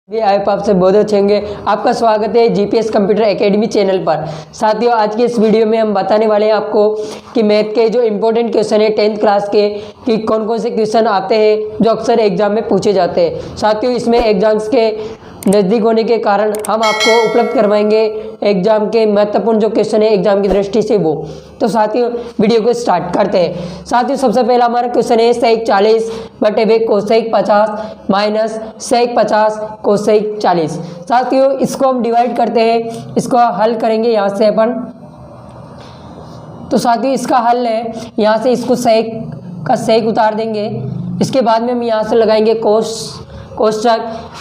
भी आपसे बहुत अच्छे होंगे। आपका स्वागत है जीपीएस कंप्यूटर एकेडमी चैनल पर। साथियों, आज के इस वीडियो में हम बताने वाले हैं आपको कि मैथ के जो इम्पोर्टेंट क्वेश्चन है 10th क्लास के, कि कौन कौन से क्वेश्चन आते हैं जो अक्सर एग्जाम में पूछे जाते हैं। साथियों, इसमें एग्जाम्स के नज़दीक होने के कारण हम आपको उपलब्ध करवाएंगे एग्जाम के महत्वपूर्ण जो क्वेश्चन है एग्जाम की दृष्टि से वो। तो साथियों, वीडियो को स्टार्ट करते हैं। साथियों, सबसे पहला हमारा क्वेश्चन है सेक 40 बटे वे कोसेक 50 माइनस सेक 50 कोसेक 40। साथियों, इसको हम डिवाइड करते हैं, इसको हल करेंगे यहाँ से अपन। तो साथियों, इसका हल है, यहाँ से इसको सेक का सेक उतार देंगे। इसके बाद में हम यहाँ से लगाएंगे कोष्ठक।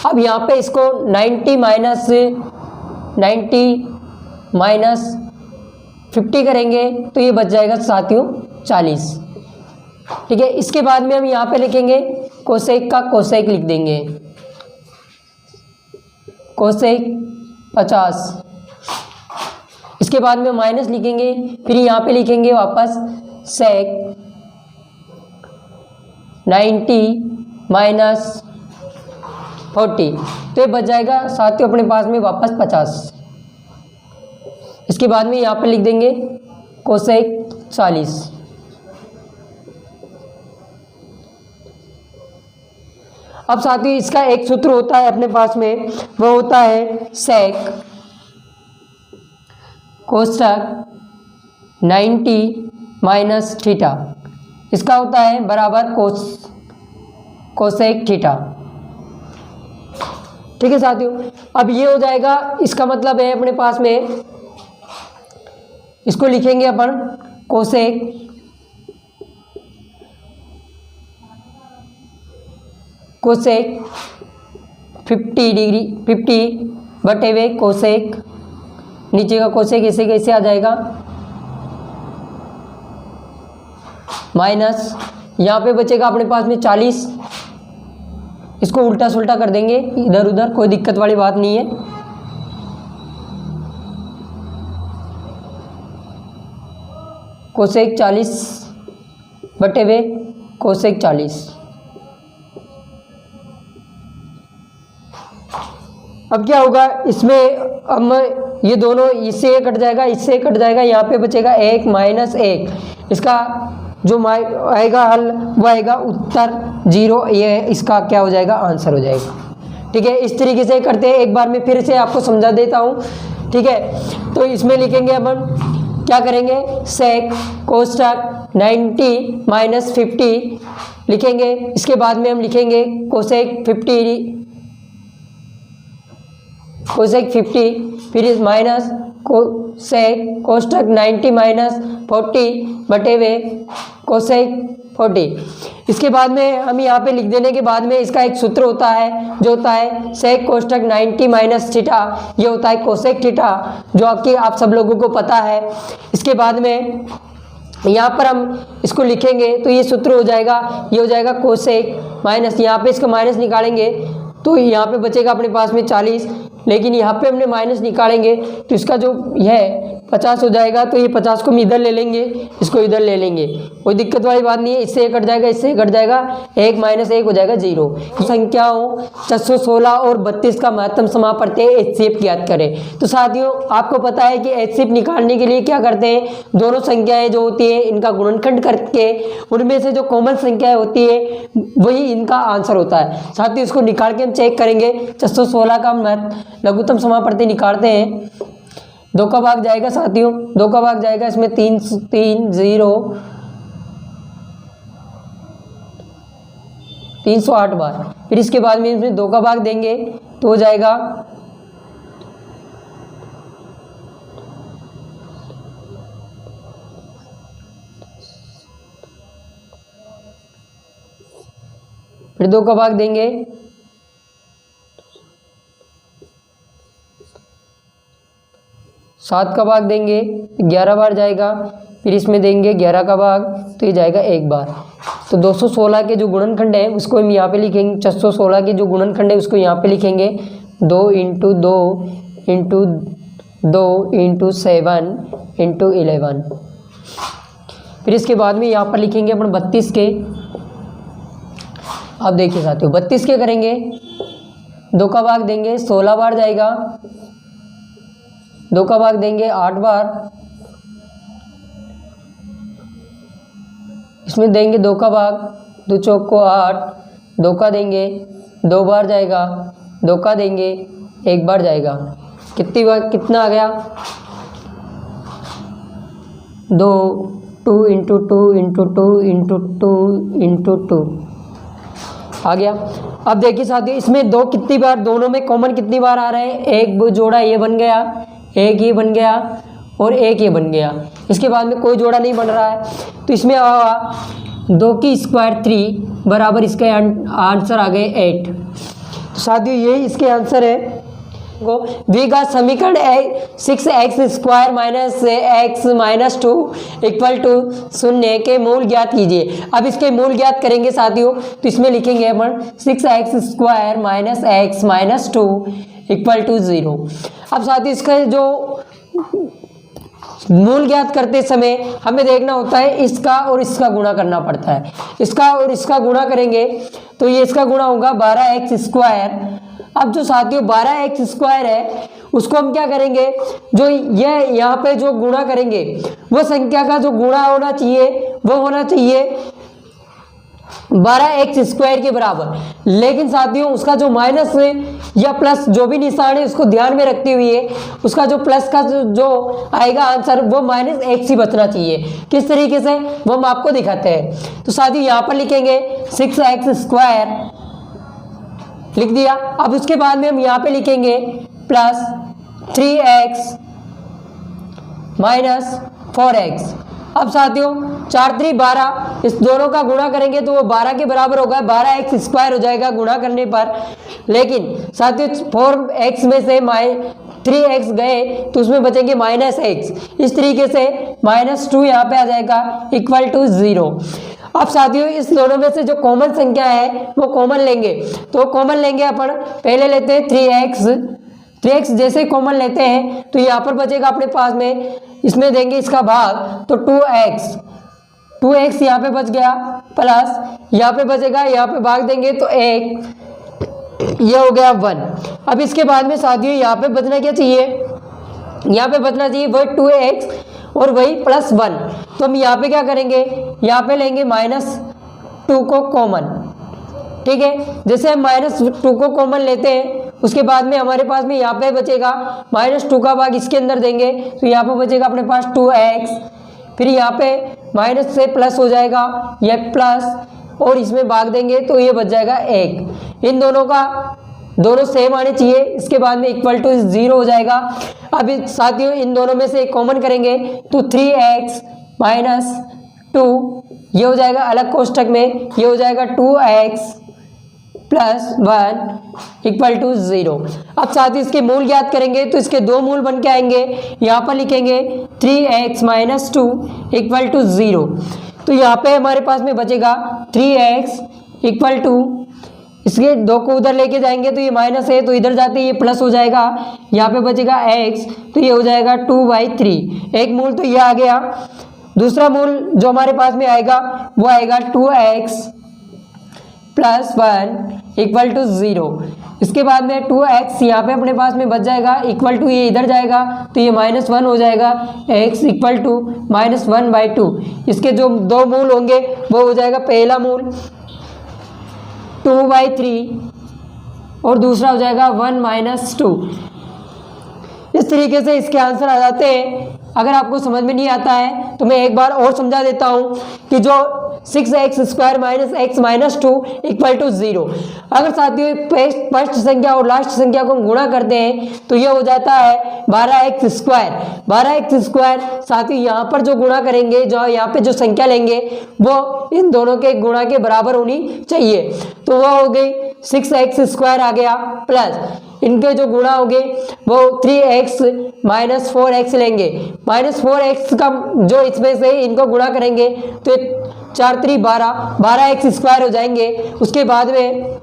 अब यहाँ पे इसको 90 माइनस 50 करेंगे तो ये बच जाएगा साथियों 40। ठीक है, इसके बाद में हम यहाँ पे लिखेंगे कोसेक का कोसेक लिख देंगे, कोसेक 50। इसके बाद में माइनस लिखेंगे, फिर यहाँ पे लिखेंगे वापस सेक 90 माइनस 40, तो ये बच जाएगा साथियों अपने पास में वापस 50। इसके बाद में यहाँ पे लिख देंगे कोसेक 40। अब साथियों, इसका एक सूत्र होता है अपने पास में, वह होता है सेक कोष्ठक 90 माइनस थीटा। इसका होता है बराबर कोसेक थीटा। ठीक है साथियों, अब ये हो जाएगा, इसका मतलब है अपने पास में, इसको लिखेंगे अपन कोसेक 50 डिग्री 50 बटे वे कोसेक, नीचे का कोसेक ऐसे कैसे आ जाएगा माइनस, यहाँ पे बचेगा अपने पास में 40। इसको उल्टा सुल्टा कर देंगे इधर उधर, कोई दिक्कत वाली बात नहीं है। कोसेक 40 बटे वे कोसेक 40। अब क्या होगा इसमें, अब ये दोनों इससे एक कट जाएगा, इससे एक कट जाएगा, यहाँ पे बचेगा 1 माइनस 1। इसका जो आएगा हल वो आएगा उत्तर 0। ये इसका क्या हो जाएगा, आंसर हो जाएगा। ठीक है, इस तरीके से करते हैं। एक बार मैं फिर से आपको समझा देता हूँ। ठीक है, तो इसमें लिखेंगे अपन, क्या करेंगे, सेक कोष्ठक 90 माइनस 50 लिखेंगे। इसके बाद में हम लिखेंगे कोसेक 50 फिर माइनस कोसेक कोष्ठक 90 माइनस 40 बटे वे कोसेक 40। इसके बाद में हम यहाँ पे लिख देने के बाद में इसका एक सूत्र होता है जो होता है सेक कोष्ठक 90 माइनस थीटा, ये होता है कोसेक थीटा, जो आपकी आप सब लोगों को पता है। इसके बाद में यहाँ पर हम इसको लिखेंगे तो ये सूत्र हो जाएगा, ये हो जाएगा कोसेक माइनस, यहाँ पे इसका माइनस निकालेंगे तो यहाँ पे बचेगा अपने पास में 40, लेकिन यहाँ पे हमने माइनस निकालेंगे तो इसका जो है 50 हो जाएगा। तो ये 50 को हम इधर ले लेंगे, इसको इधर ले लेंगे, कोई दिक्कत वाली बात नहीं है। इससे एक कट जाएगा, इससे कट जाएगा, 1 माइनस 1 हो जाएगा 0। संख्याओं 416 और 32 का महत्तम समापत्ति HCF ज्ञात करें। तो साथियों, आपको पता है कि HCF निकालने के लिए क्या करते हैं, दोनों संख्याएं जो होती है इनका गुणनखंड करके उनमें से जो कॉमन संख्याएं होती है वही इनका आंसर होता है। साथियों, इसको निकाल के हम चेक करेंगे। 416 का लघुत्तम समापत्ति निकालते हैं। 2 का भाग जाएगा साथियों, 2 का भाग जाएगा इसमें 3 0 308 बार। फिर इसके बाद में इसमें 2 का भाग देंगे तो हो जाएगा 2 का भाग देंगे 7 का भाग देंगे 11 बार जाएगा। फिर इसमें देंगे 11 का भाग तो ये जाएगा 1 बार। तो 216 के जो गुणनखंड है उसको हम यहाँ पे लिखेंगे, 416 के जो गुणनखंड है उसको यहाँ पे लिखेंगे 2 × 2 × 2 × 7 × 11। फिर इसके बाद में यहाँ पर लिखेंगे अपन 32 के। अब देखिए साथियों 32 के करेंगे 2 का भाग देंगे 16 बार जाएगा, 2 का भाग देंगे 8 बार, इसमें देंगे 2 का भाग, 2 चौक को 8, 2 का देंगे 2 बार जाएगा, 2 का देंगे 1 बार जाएगा। कितनी बार कितना आ गया? 2 2 इंटू 2 इंटू 2 इंटू 2 इंटू 2 आ गया। अब देखिए साथियों, इसमें 2 कितनी बार, दोनों में कॉमन कितनी बार आ रहे हैं? एक जोड़ा ये बन गया, एक ये बन गया और एक ये बन गया। इसके बाद में कोई जोड़ा नहीं बन रहा है, तो इसमें 2 की स्क्वायर 3 बराबर इसके आंसर आ गए 8। तो साथियों यही इसके आंसर है। वी का समीकरण 6x square minus x minus 2 equal to 0 के मूल ज्ञात कीजिए। अब इसके मूल ज्ञात करेंगे साथियों, तो इसमें लिखेंगे अपन 6x square minus x minus 2 equal to 0। अब साथियों इसका जो मूल ज्ञात करते समय हमें देखना होता है इसका और इसका गुणा करना पड़ता है। इसका और इसका गुणा करेंगे तो ये इसका गुणा होगा 12x स्क्वायर। अब जो साथियों 12x स्क्वायर है उसको हम क्या करेंगे, जो ये यहाँ पे जो गुणा करेंगे वो संख्या का जो गुणा होना चाहिए वो होना चाहिए 12x स्क्वायर के बराबर। लेकिन साथियों उसका जो माइनस या प्लस जो भी निशान है उसको ध्यान में रखते हुए उसका जो प्लस का जो आएगा आंसर वो -x ही बचना चाहिए। किस तरीके से वो हम आपको दिखाते हैं। तो साथियों यहाँ पर लिखेंगे 6x स्क्वायर लिख दिया। अब उसके बाद में हम यहाँ पे लिखेंगे प्लस 3x माइनस 4x। अब साथियों 4 3 12, इस दोनों का गुणा करेंगे तो वो 12 के बराबर होगा, 12x स्क्वायर हो जाएगा गुणा करने पर। लेकिन साथियों 4x में से 3x गए तो उसमें बचेंगे -x। इस तरीके से -2 यहाँ पे आ जाएगा इक्वल टू 0। अब साथियों इस दोनों में से जो कॉमन संख्या है वो कॉमन लेंगे। तो कॉमन लेंगे अपन, पहले लेते हैं 3x जैसे कॉमन लेते हैं तो यहाँ पर बचेगा अपने पास में, इसमें देंगे इसका भाग तो 2x यहाँ पे बच गया, प्लस यहाँ पे बचेगा, यहाँ पे भाग देंगे तो 1, ये हो गया 1। अब इसके बाद में साथियों यहाँ पे बचना क्या चाहिए, यहाँ पे बचना चाहिए वही 2x और वही +1। तो हम यहाँ पे क्या करेंगे, यहाँ पे लेंगे -2 को कॉमन। ठीक है, जैसे हम -2 को कॉमन लेते हैं उसके बाद में हमारे पास में यहाँ पे बचेगा -2 का भाग इसके अंदर देंगे तो यहाँ पे बचेगा अपने पास 2x, फिर यहाँ पे माइनस से प्लस हो जाएगा ये प्लस, और इसमें भाग देंगे तो ये बच जाएगा 1। इन दोनों का दोनों सेम आने चाहिए, इसके बाद में इक्वल टू 0 हो जाएगा। अब साथियों इन दोनों में से कॉमन करेंगे तो 3x माइनस 2 ये हो जाएगा अलग कोष्ठक में, ये हो जाएगा 2x प्लस 1 इक्वल टू 0। अब साथ ही इसके मूल ज्ञात करेंगे तो इसके 2 मूल बन के आएंगे, यहाँ पर लिखेंगे 3x माइनस 2 इक्वल टू 0। तो यहाँ पे हमारे पास में बचेगा 3x इक्वल टू, इसके 2 को उधर लेके जाएंगे तो ये माइनस है तो इधर जाते ये प्लस हो जाएगा, यहाँ पे बचेगा x तो ये हो जाएगा 2/3। एक मूल तो ये आ गया। दूसरा मूल जो हमारे पास में आएगा वो आएगा 2x प्लस 1 इक्वल टू 0। इसके बाद में 2x यहाँ पे अपने पास में बच जाएगा इक्वल टू, ये इधर जाएगा तो ये -1 हो जाएगा, x इक्वल टू -1/2। इसके जो 2 मूल होंगे वो हो जाएगा पहला मूल 2/3 और दूसरा हो जाएगा 1 - 2। इस तरीके से इसके आंसर आ जाते हैं। अगर आपको समझ में नहीं आता है तो मैं एक बार और समझा देता हूं कि जो 6x square minus x minus 2 equal to 0, अगर साथियों फर्स्ट संख्या और लास्ट संख्या को हम गुणा करते हैं तो ये हो जाता है 12x स्क्वायर। 12x स्क्वायर साथियों यहाँ पर जो गुणा करेंगे, जो यहाँ पे जो संख्या लेंगे वो इन दोनों के गुणा के बराबर होनी चाहिए। तो वो हो गई 6x स्क्वायर आ गया, प्लस इनके जो गुणा हो गए वो 3x माइनस 4x लेंगे। -4x का जो इसमें से इनको गुणा करेंगे तो 4 3 12x स्क्वायर हो जाएंगे। उसके बाद में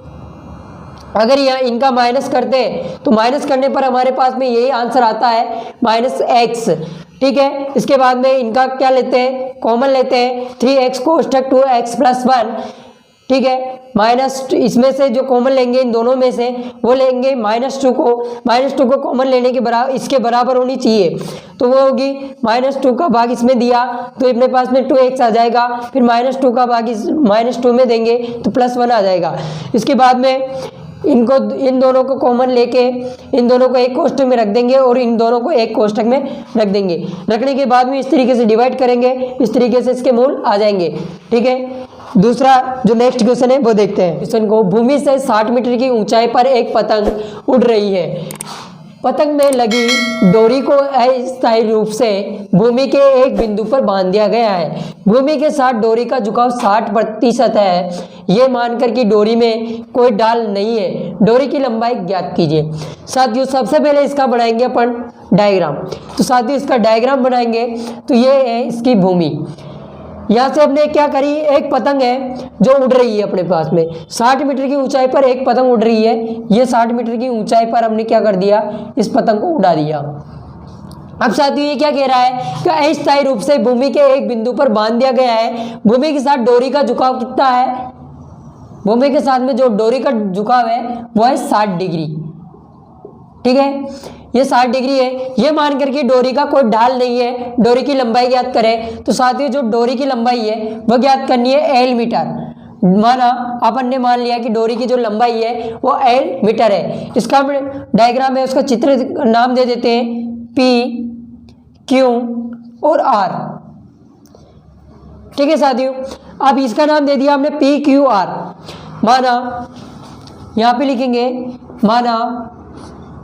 अगर यहाँ इनका माइनस करते हैं तो माइनस करने पर हमारे पास में यही आंसर आता है -x। ठीक है, इसके बाद में इनका क्या लेते हैं, कॉमन लेते हैं 3x कोष्ठक 2x प्लस 1 ठीक है। माइनस इसमें से जो कॉमन लेंगे इन दोनों में से वो लेंगे -2 को, -2 को कॉमन लेने के बराबर इसके बराबर होनी चाहिए, तो वो होगी -2 का भाग इसमें दिया तो अपने पास में 2x आ जाएगा, फिर -2 का भाग इस -2 में देंगे तो +1 आ जाएगा। इसके बाद में इनको इन दोनों को कॉमन लेके इन दोनों को एक कोष्टक में रख देंगे और इन दोनों को एक कोष्टक में रख देंगे। रखने के बाद में इस तरीके से डिवाइड करेंगे, इस तरीके से इसके मूल आ जाएंगे, ठीक है। दूसरा जो नेक्स्ट क्वेश्चन है वो देखते हैं। क्वेश्चन को, भूमि से 60 मीटर की ऊंचाई पर एक पतंग उड़ रही है। पतंग में लगी डोरी को अस्थायी रूप से भूमि के एक बिंदु पर बांध दिया गया है। भूमि के साथ डोरी का झुकाव 60% है। ये मानकर कि डोरी में कोई डाल नहीं है, डोरी की लंबाई ज्ञात कीजिए। साथियों सबसे पहले इसका बनाएंगे अपन डायग्राम। तो साथियों इसका डायग्राम बनाएंगे तो ये है इसकी भूमि। यहाँ से हमने क्या करी, एक पतंग है जो उड़ रही है अपने पास में 60 मीटर की ऊंचाई पर एक पतंग उड़ रही है। ये 60 मीटर की ऊंचाई पर हमने क्या कर दिया, इस पतंग को उड़ा दिया। अब साथियों ये क्या कह रहा है कि अस्थायी रूप से भूमि के एक बिंदु पर बांध दिया गया है। भूमि के साथ डोरी का झुकाव कितना है, भूमि के साथ में जो डोरी का झुकाव है वो है 60 डिग्री, ठीक है। ये 60 डिग्री है। ये मान करके डोरी का कोई ढाल नहीं है, डोरी की लंबाई ज्ञात करें। तो साथियों जो डोरी की लंबाई है वह ज्ञात करनी है L मीटर। माना अपन ने मान लिया कि डोरी की जो लंबाई है वो L मीटर है। इसका डायग्राम है, उसका चित्र नाम दे देते हैं P, Q और R, ठीक है साथियों। अब इसका नाम दे दिया हमने P, Q, R। माना यहाँ पे लिखेंगे, माना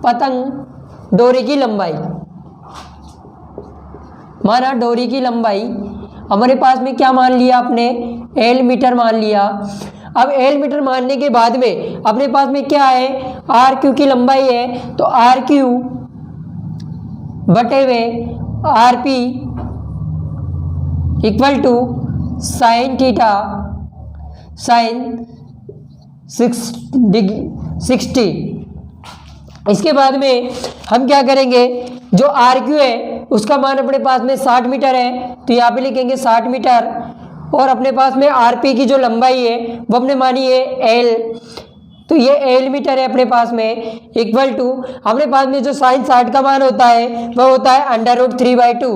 पतंग डोरी की लंबाई, माना डोरी की लंबाई हमारे पास में क्या मान लिया आपने, L मीटर मान लिया। अब L मीटर मानने के बाद में अपने पास में क्या है, RQ की लंबाई है, तो RQ बटे हुए RP equal to sine theta sine 60। इसके बाद में हम क्या करेंगे, जो RQ है उसका मान अपने पास में 60 मीटर है, तो यहाँ पे लिखेंगे 60 मीटर। और अपने पास में RP की जो लंबाई है वो हमने मानी है L, तो ये L मीटर है अपने पास में, इक्वल टू अपने पास में जो साइन 60 का मान होता है वह होता है √3/2।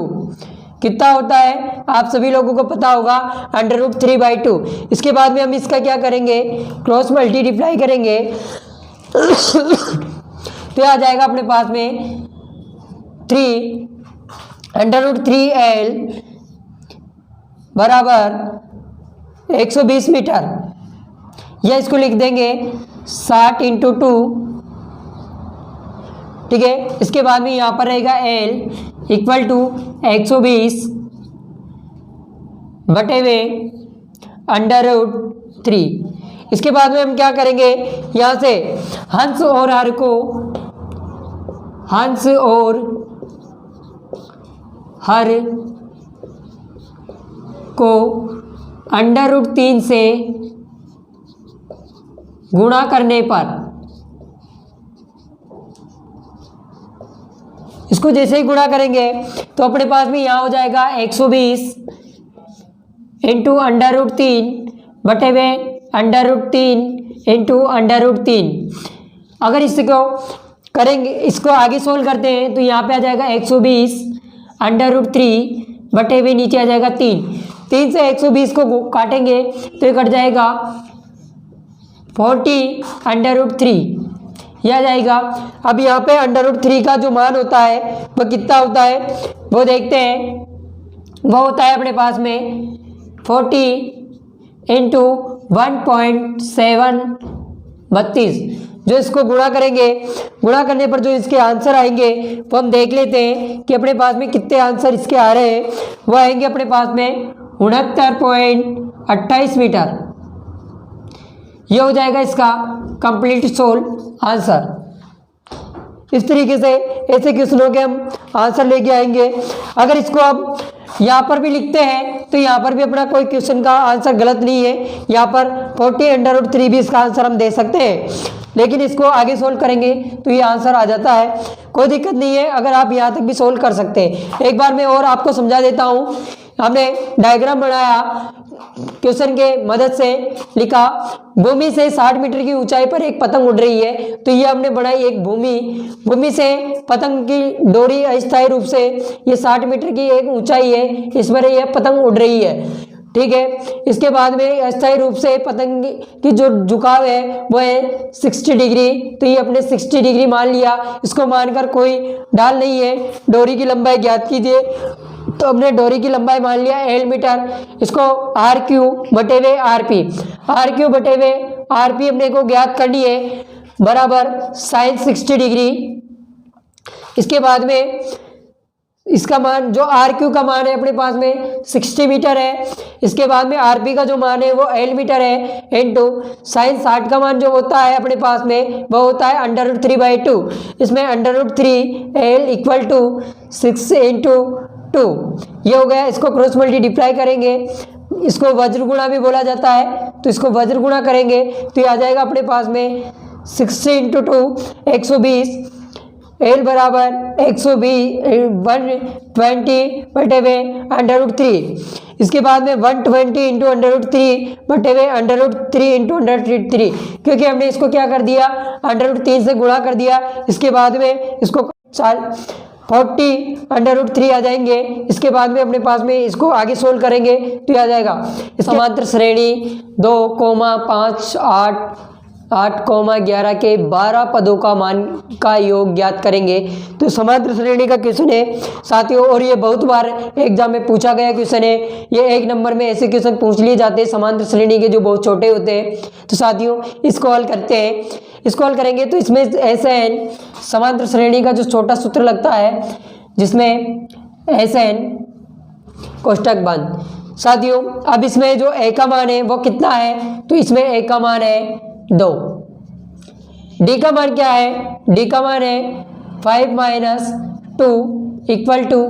कितना होता है आप सभी लोगों को पता होगा, √3/2। इसके बाद में हम इसका क्या करेंगे, क्रॉस मल्टीप्लाई करेंगे तो आ जाएगा अपने पास में 3√3L बराबर 120 मीटर, या इसको लिख देंगे 60 × 2, ठीक है। इसके बाद में यहाँ पर रहेगा L इक्वल टू 120 बटे हुए √3। इसके बाद में हम क्या करेंगे, यहाँ से हंस और हर को, हंस और हर को √3 से गुणा करने पर, इसको जैसे ही गुणा करेंगे तो अपने पास में यहाँ हो जाएगा 120 × √3 बटे हुए √3 × √3। अगर इसको करेंगे, इसको आगे सोल्व करते हैं तो यहाँ पे आ जाएगा 120 √3 बटे हुए नीचे आ जाएगा 3 से 120 को काटेंगे तो ये कट जाएगा 40 √3, यह आ जाएगा। अब यहाँ पे √3 का जो मान होता है वह कितना होता है वो देखते हैं। वह होता है अपने पास में 40 × 1.732। जो इसको गुणा करेंगे, गुणा करने पर जो इसके आंसर आएंगे वो हम देख लेते हैं कि अपने पास में कितने आंसर इसके आ रहे हैं। वो आएंगे अपने पास में 69.28 मीटर। ये हो जाएगा इसका कंप्लीट सोल्व आंसर। इस तरीके से ऐसे क्वेश्चनों के हम आंसर लेके आएंगे। अगर इसको आप यहाँ पर भी लिखते हैं तो यहाँ पर भी अपना कोई क्वेश्चन का आंसर गलत नहीं है। यहाँ पर 40 √3 भी इसका आंसर हम दे सकते हैं, लेकिन इसको आगे सोल्व करेंगे तो ये आंसर आ जाता है, कोई दिक्कत नहीं है। अगर आप यहाँ तक भी सोल्व कर सकते हैं। एक बार मैं और आपको समझा देता हूँ। हमने डायग्राम बनाया क्वेश्चन के मदद से लिखा, भूमि से 60 मीटर की ऊंचाई पर एक पतंग उड़ रही है। तो ये हमने बनाई एक भूमि से पतंग की डोरी अस्थायी रूप से, ये 60 मीटर की एक ऊंचाई है, इस पर यह पतंग उड़ रही है, ठीक है। इसके बाद में अस्थायी रूप से पतंग की जो झुकाव है वो है 60 डिग्री। तो ये अपने 60 डिग्री मान लिया, इसको मानकर कोई डाल नहीं है। डोरी की लंबाई ज्ञात कीजिए, तो हमने डोरी की लंबाई मान लिया L मीटर, इसको आर क्यू बटे हुए आर पी अपने को ज्ञात करनी है, बराबर साइन 60 डिग्री। इसके बाद में इसका मान जो आर क्यू का मान है अपने पास में 60 मीटर है। इसके बाद में आर पी का जो मान है वो L मीटर है, इनटू साइन 60 का मान जो होता है अपने पास में वो होता है √3/2। इसमें √3 L इक्वल टू 6 इंटू 2, ये हो गया। इसको क्रॉस मल्टीप्लाई करेंगे, इसको वज्र गुणा भी बोला जाता है, तो इसको वज्र गुणा करेंगे तो ये आ जाएगा अपने पास में 60 इंटू 2 120, L बराबर 120 बटे हुए √3। इसके बाद में 120 इंटू √3 बटे हुए √3 इंटू √3, क्योंकि हमने इसको क्या कर दिया √3 से गुणा कर दिया। इसके बाद में इसको 40 √3 आ जाएंगे। इसके बाद में अपने पास में इसको आगे सोल्व करेंगे तो ये आ जाएगा। समांतर श्रेणी 2,5 8,11 के 12 पदों का मान का योग ज्ञात करेंगे। तो समांतर श्रेणी का क्वेश्चन है साथियों, और ये बहुत बार एग्जाम में पूछा गया क्वेश्चन है। ये 1 नंबर में ऐसे क्वेश्चन पूछ लिए जाते हैं समांतर श्रेणी के जो बहुत छोटे होते हैं। तो साथियों इसको हल करते हैं, इसको हल करेंगे तो इसमें SN समांतर श्रेणी का जो छोटा सूत्र लगता है, जिसमें SN कोष्टक बंद। साथियों अब इसमें जो A का मान है वो कितना है, तो इसमें A का मान है 2। D का मान क्या है, D का मान है 5 - 2 इक्वल टू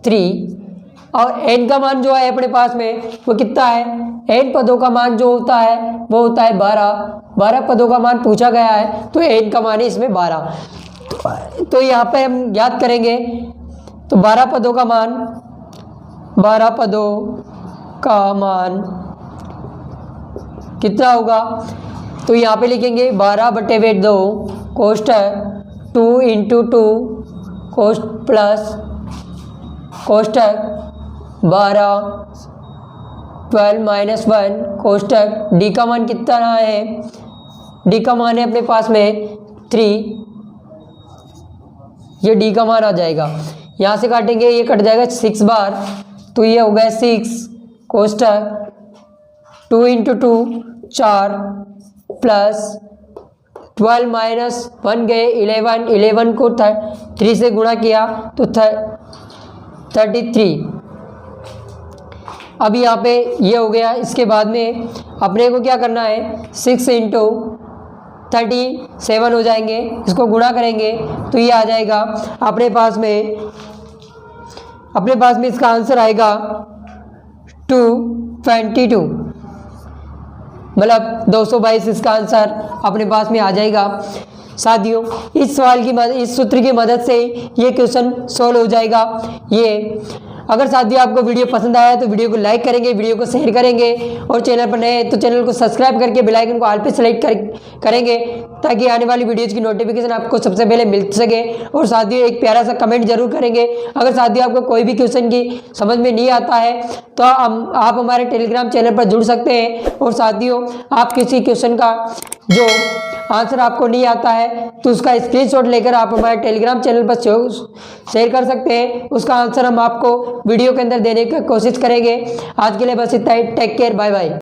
3। और N का मान जो है अपने पास में वो कितना है, N पदों का मान जो होता है वो होता है 12 पदों का मान पूछा गया है, तो N का मान है इसमें 12। तो यहाँ पे हम याद करेंगे तो 12 पदों का मान कितना होगा, तो यहाँ पे लिखेंगे 12/2 कोष्टक 2 इंटू 2 कोष्टक 12 12 - 1 कोष्टक। D का मान कितना है, D का मान है अपने पास में 3, ये D का मान आ जाएगा। यहाँ से काटेंगे ये कट जाएगा 6 बार, तो ये हो गया 6 कोष्टक 2 इंटू 2 4 प्लस 12 - 1 गए 11 को 3 से गुणा किया तो 33। अब यहाँ पे ये हो गया। इसके बाद में अपने को क्या करना है, 6 इंटू 37 हो जाएंगे, इसको गुणा करेंगे तो ये आ जाएगा अपने पास में इसका आंसर आएगा 222, मतलब 222 इसका आंसर अपने पास में आ जाएगा। साथियों इस सूत्र की मदद से ये क्वेश्चन सॉल्व हो जाएगा। ये अगर साथियों आपको वीडियो पसंद आया तो वीडियो को लाइक करेंगे, वीडियो को शेयर करेंगे, और चैनल पर नए हैं तो चैनल को सब्सक्राइब करके बेल आइकन को ऑल पे सेलेक्ट करेंगे, ताकि आने वाली वीडियोज़ की नोटिफिकेशन आपको सबसे पहले मिल सके। और साथियों एक प्यारा सा कमेंट जरूर करेंगे। अगर साथियों आपको कोई भी क्वेश्चन की समझ में नहीं आता है तो आप हमारे टेलीग्राम चैनल पर जुड़ सकते हैं। और साथियों आप किसी क्वेश्चन का जो आंसर आपको नहीं आता है तो उसका स्क्रीनशॉट लेकर आप हमारे टेलीग्राम चैनल पर शेयर कर सकते हैं। उसका आंसर हम आपको वीडियो के अंदर देने की कोशिश करेंगे। आज के लिए बस इतना ही। Take care, bye bye.